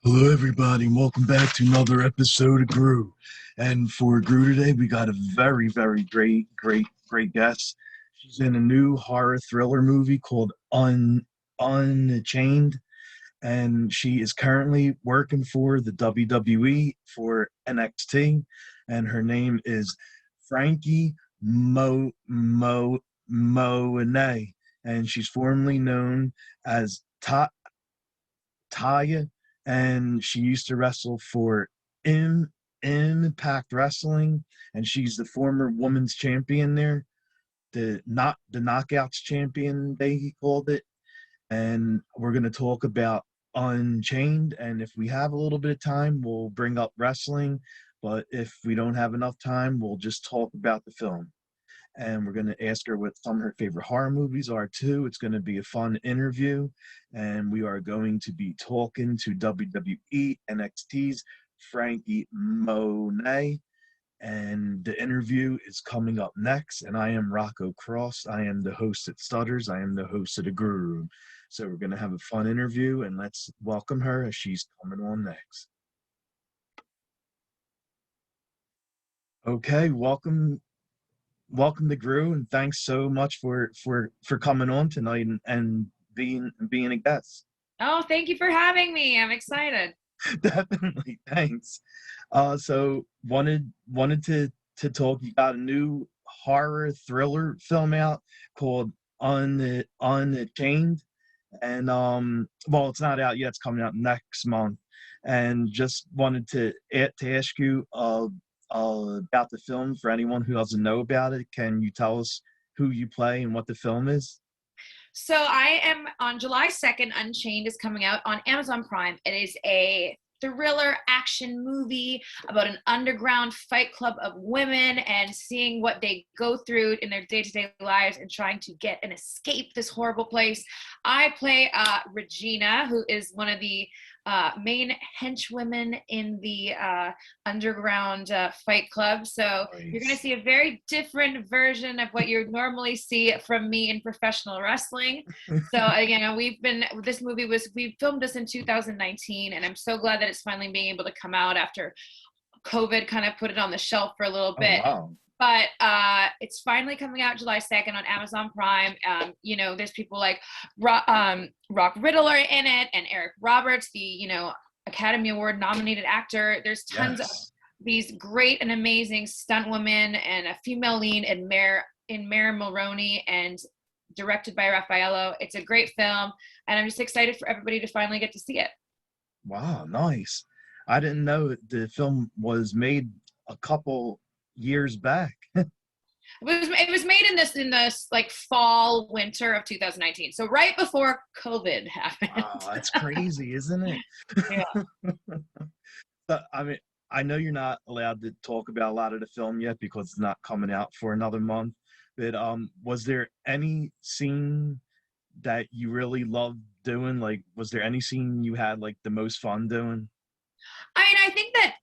Hello, everybody, and welcome back to another episode of Grue. And for Grue today, we got a very great guest. She's in a new horror thriller movie called Unchained, and she is currently working for the WWE for NXT, and her name is Franky Monet, and she's formerly known as Taya, and she used to wrestle for Impact Wrestling, and she's the former women's champion there, the knockouts champion they called it. And we're going to talk about Unchained, and if we have a little bit of time, we'll bring up wrestling, but if we don't have enough time, we'll just talk about the film. And we're going to ask her what some of her favorite horror movies are too. It's going to be a fun interview, and we are going to be talking to WWE NXT's Franky Monet, and the interview is coming up next. And I am Rocco Cross. I am the host at Stutters. I am the host of the Grue Rume. So we're going to have a fun interview, and let's welcome her as she's coming on next. Okay, welcome to Grue, and thanks so much for coming on tonight and being a guest. Oh, thank you for having me. I'm excited. Definitely, thanks. So wanted to talk. You got a new horror thriller film out called Unchained, and well, it's not out yet. It's coming out next month, and just wanted to ask you about the film. For anyone who doesn't know about it, can you tell us who you play and what the film is? So I am on July 2nd. Unchained is coming out on Amazon Prime. It is a thriller action movie about an underground fight club of women and seeing what they go through in their day-to-day lives and trying to get and escape this horrible place. I play Regina, who is one of the main henchwomen in the underground fight club. So Nice. You're going to see a very different version of what you normally see from me in professional wrestling. So again, we filmed this in 2019, and I'm so glad that it's finally being able to come out after COVID kind of put it on the shelf for a little bit. Oh, wow. But it's finally coming out July 2nd on Amazon Prime. There's people like Rock Riddler in it, and Eric Roberts, the Academy Award nominated actor. There's tons of these great and amazing stunt women and a female lead in Mare Mulroney, and directed by Raffaello. It's a great film, and I'm just excited for everybody to finally get to see it. Wow, nice. I didn't know the film was made a couple years back. It was made in this like fall winter of 2019, so right before COVID happened. Wow, that's crazy, isn't it? Yeah. But I mean, I know you're not allowed to talk about a lot of the film yet because it's not coming out for another month. But was there any scene that you really loved doing? Like, was there any scene you had like the most fun doing? I mean, I think that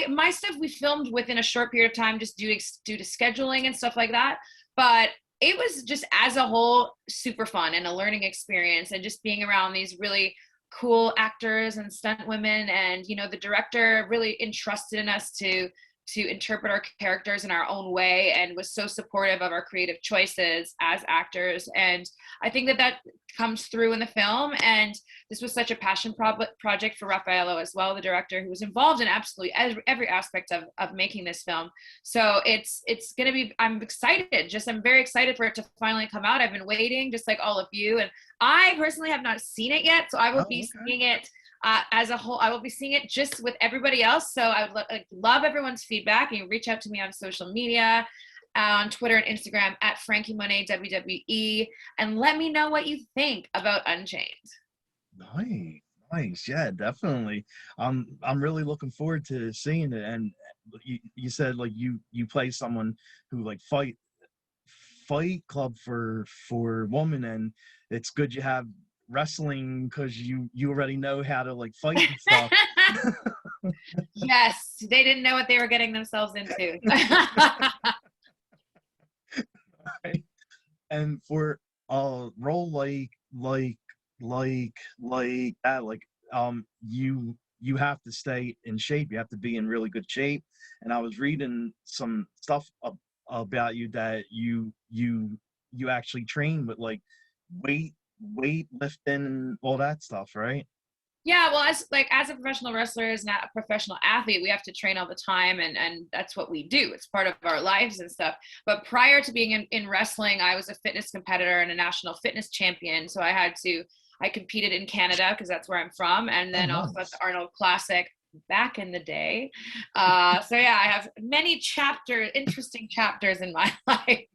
my stuff we filmed within a short period of time, just due to scheduling and stuff like that. But it was just as a whole super fun and a learning experience, and just being around these really cool actors and stunt women, and the director really entrusted in us to interpret our characters in our own way, and was so supportive of our creative choices as actors. And I think that comes through in the film. And this was such a passion project for Raffaello as well, the director, who was involved in absolutely every aspect of making this film. So it's going to be, I'm very excited for it to finally come out. I've been waiting, just like all of you. And I personally have not seen it yet, so I will be seeing it as a whole. I will be seeing it just with everybody else. So I would love everyone's feedback. You can reach out to me on social media, on Twitter and Instagram at Franky Monet WWE, and let me know what you think about Unchained. Nice. Yeah, definitely. I'm really looking forward to seeing it. And you said like you play someone who like fight club for women, and it's good you have wrestling because you already know how to like fight and stuff. Yes, they didn't know what they were getting themselves into. Right. And for a role like that, like you have to stay in shape. You have to be in really good shape. And I was reading some stuff about you that you actually train with like weight lifting and all that stuff, right? Yeah, well, as a professional wrestler, as not a professional athlete, we have to train all the time, and that's what we do. It's part of our lives and stuff. But prior to being in wrestling, I was a fitness competitor and a national fitness champion. So I competed in Canada because that's where I'm from, and Oh, then also at nice. the Arnold Classic back in the day. So yeah, I have many interesting chapters in my life.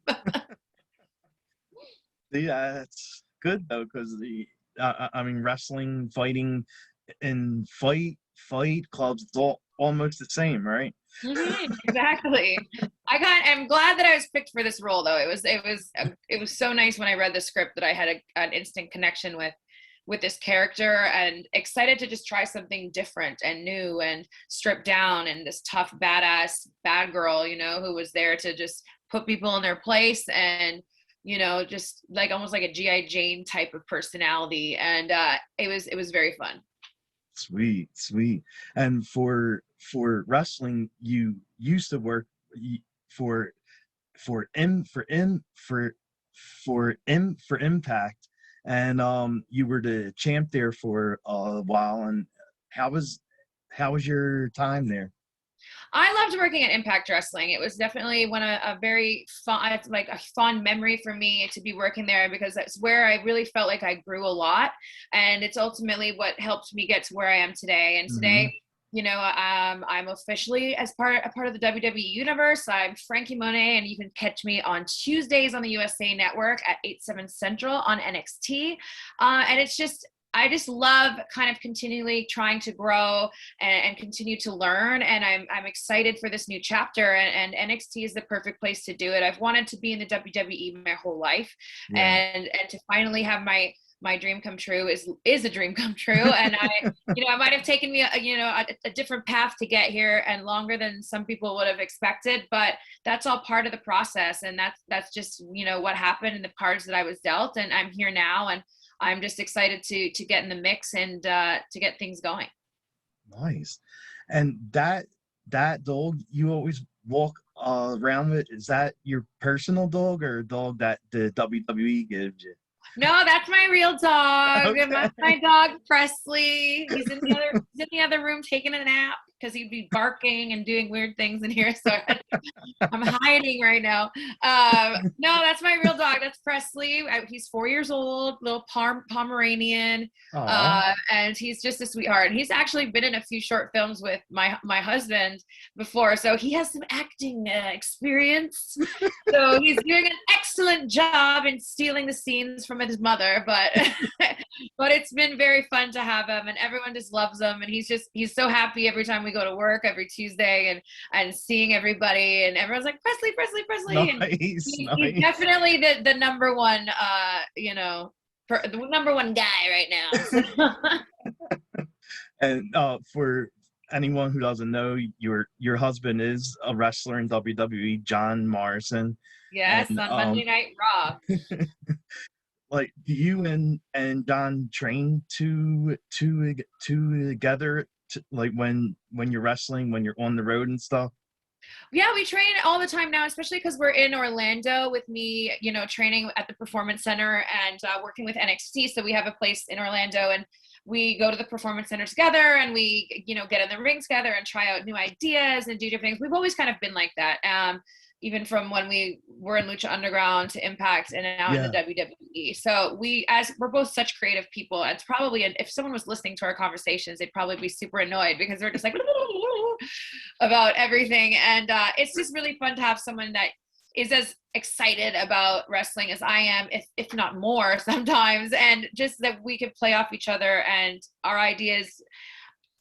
Yeah, it's good though, because I mean, wrestling, fighting, and fight clubs, it's all almost the same, right? Exactly. I'm glad that I was picked for this role, though. It was so nice when I read the script that I had an instant connection with this character, and excited to just try something different and new and stripped down, and this tough badass bad girl, who was there to just put people in their place, and just like almost like a GI Jane type of personality, and it was very fun. Sweet, sweet. And for wrestling, you used to work for for M for M for Impact, and you were the champ there for a while. And how was how was your time there? I loved working at Impact Wrestling. It was definitely a very fun, like a fond memory for me to be working there, because that's where I really felt like I grew a lot, and it's ultimately what helped me get to where I am today. And Hmm. today, I'm officially a part of the WWE universe. I'm Franky Monet, and you can catch me on Tuesdays on the USA Network at 8/7 Central on NXT. And I just love kind of continually trying to grow and continue to learn. And I'm excited for this new chapter, and NXT is the perfect place to do it. I've wanted to be in the WWE my whole life, Yeah. and to finally have my dream come true is a dream come true. And it might have taken me a different path to get here, and longer than some people would have expected, but that's all part of the process, and that's just what happened in the cards that I was dealt, and I'm here now, and I'm just excited to get in the mix, and to get things going. Nice. And that dog you always walk around with, is that your personal dog or a dog that the WWE gives you? No, that's my real dog. Okay. My dog Presley. He's in the other room taking a nap because he'd be barking and doing weird things in here. So I'm hiding right now. No, that's my real dog. That's Presley. He's 4 years old, little Pomeranian, Oh, and he's just a sweetheart. He's actually been in a few short films with my husband before, so he has some acting experience. So he's doing an excellent job in stealing the scenes from his mother, but but it's been very fun to have him, and everyone just loves him, and he's so happy every time we go to work every Tuesday, and seeing everybody, and everyone's like Presley, Presley, Presley, and nice, he's nice. definitely the number one the number one guy right now. So. And for anyone who doesn't know, your husband is a wrestler in WWE, John Morrison. Yes, And on Monday Night Raw. like, do you and John train together like when you're wrestling, when you're on the road and stuff? Yeah, we train all the time now, especially because we're in Orlando with me, training at the Performance Center, and working with NXT. So we have a place in Orlando, and we go to the Performance Center together, and we, get in the ring together and try out new ideas and do different things. We've always kind of been like that. Even from when we were in Lucha Underground to Impact and now in the Yeah. WWE. So as we're both such creative people, it's probably, if someone was listening to our conversations, they'd probably be super annoyed because they're just like about everything. And it's just really fun to have someone that is as excited about wrestling as I am, if not more sometimes, and just that we could play off each other, and our ideas,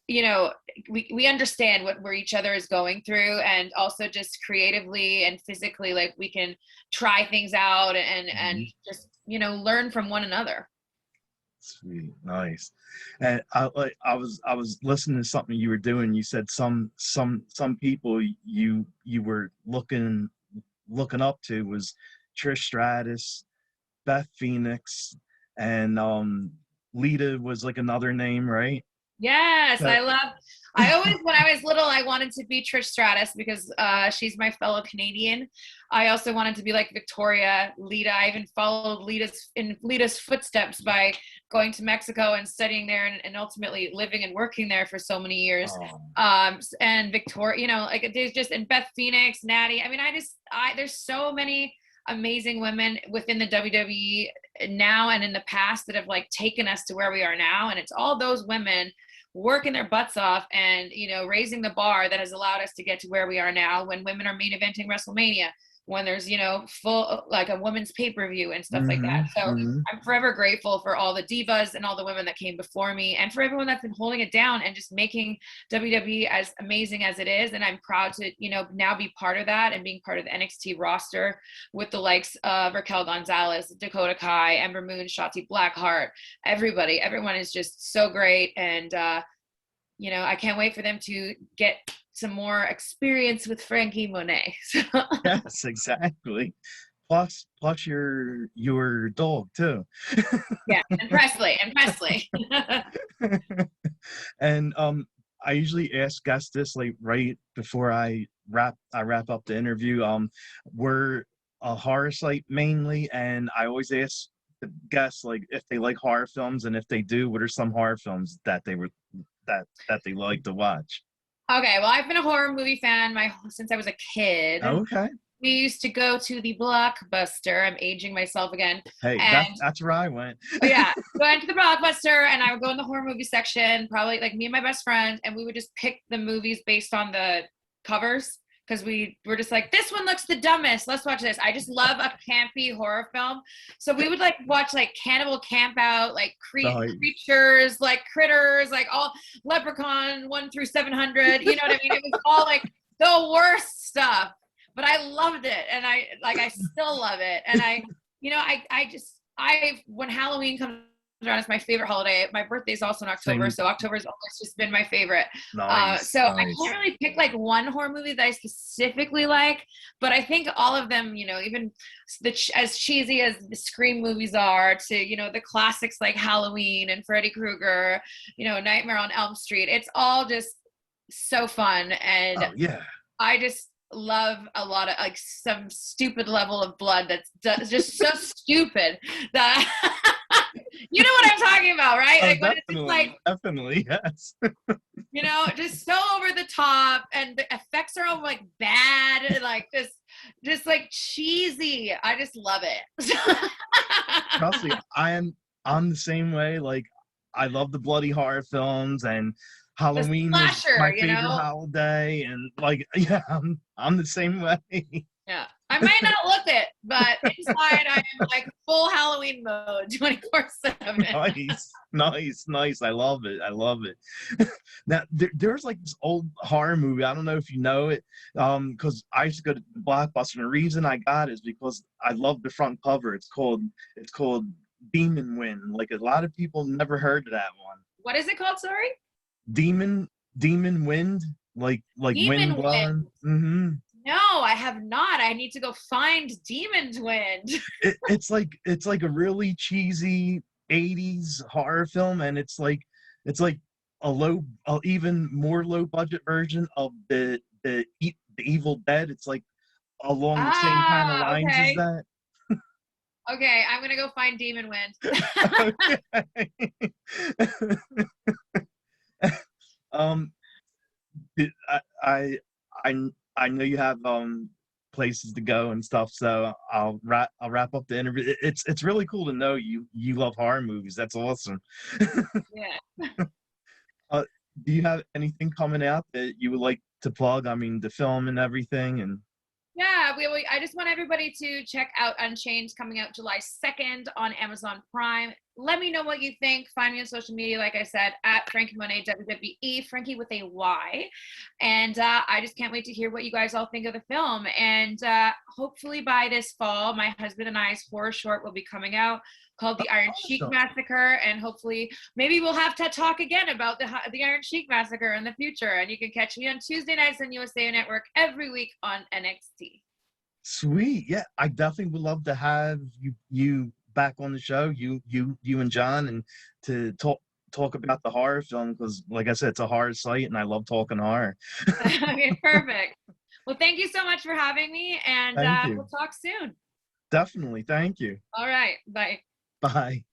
we understand where each other is going through, and also just creatively and physically, like, we can try things out, and Mhm. just learn from one another. Sweet, nice. And I was listening to something you were doing. You said some people you were looking up to was Trish Stratus, Beth Phoenix, and Lita was like another name, right? Yes, So, I always, when I was little, I wanted to be Trish Stratus because she's my fellow Canadian. I also wanted to be like Victoria, Lita. I even followed Lita's footsteps by going to Mexico and studying there and ultimately living and working there for so many years. oh, And Victoria, you know, like there's just, and Beth Phoenix, Natty. I mean, there's so many amazing women within the WWE now and in the past that have like taken us to where we are now. And it's all those women working their butts off and, you know, raising the bar that has allowed us to get to where we are now, when women are main eventing WrestleMania, when there's, you know, full like a women's pay-per-view and stuff like that. So I'm forever grateful for all the divas and all the women that came before me, and for everyone that's been holding it down and just making WWE as amazing as it is. And I'm proud to, you know, now be part of that and being part of the NXT roster with the likes of Raquel Gonzalez, Dakota Kai, Ember Moon, Shotzi Blackheart. Everyone is just so great. And you know, I can't wait for them to get some more experience with Franky Monet. So. yes, exactly. Plus your dog too. Yeah, and Presley. And I usually ask guests this like right before I wrap up the interview. We're a horror site mainly, and I always ask the guests like if they like horror films, and if they do, what are some horror films that they like to watch? Okay, well, I've been a horror movie fan since I was a kid. Okay. We used to go to the Blockbuster. I'm aging myself again. Hey, And that's where I went. yeah, going to the Blockbuster, and I would go in the horror movie section, probably like me and my best friend, and we would just pick the movies based on the covers, because we were just like, this one looks the dumbest. Let's watch this. I just love a campy horror film. So we would like watch like Cannibal Campout, like creatures, like critters, like all Leprechaun 1 through 700. You know what I mean? It was all like the worst stuff, but I loved it. And I still love it. And when Halloween comes around, it's my favorite holiday. My birthday is also in October, so October's always just been my favorite. Nice. I can't really pick like one horror movie that I specifically like, but I think all of them, you know, even as cheesy as the Scream movies are, to, you know, the classics like Halloween and Freddy Krueger, you know, Nightmare on Elm Street. It's all just so fun, and yeah. I just love a lot of like some stupid level of blood that's just so stupid that you know what I'm talking about, right? Oh, like when definitely, it's like, definitely, yes. you know, just so over the top, and the effects are all like bad, and like just like cheesy. I just love it. Trust me, I'm the same way. Like, I love the bloody horror films, and Halloween is my favorite holiday, and like, yeah, I'm the same way. Yeah, I might not look it, but inside I am like full Halloween mode 24/7. Nice. I love it. Now there's like this old horror movie. I don't know if you know it, because I used to go to Blockbuster, and the reason I got it is because I love the front cover. It's called Demon Wind. Like, a lot of people never heard of that one. What is it called? Sorry. Demon Wind, like Demon wind blowing. Mm-hmm. No, I have not. I need to go find Demon's Wind. It's like a really cheesy 80s horror film, and it's like even more low budget version of the Evil Dead. It's like along the same kind of lines as that. Okay, I'm gonna go find Demon Wind. I know you have places to go and stuff, so I'll wrap up the interview. It's really cool to know you love horror movies. That's awesome. Yeah. Do you have anything coming out that you would like to plug? I mean, the film and everything, and yeah, I just want everybody to check out Unchained, coming out July 2nd on Amazon Prime. Let me know what you think. Find me on social media, like I said, at Franky Monet, WWE, Franky with a Y. And I just can't wait to hear what you guys all think of the film. And hopefully by this fall, my husband and I's horror short will be coming out, called The Iron Sheik Massacre, and hopefully maybe we'll have to talk again about the Iron Sheik Massacre in the future. And you can catch me on Tuesday nights on USA Network every week on NXT. Sweet. Yeah, I definitely would love to have you back on the show, you and John, and to talk talk about the horror film because, like I said, it's a horror site, and I love talking horror. Okay, perfect. Well, thank you so much for having me, and Thank we'll you. talk soon. Definitely. Thank you. All right, bye. Bye.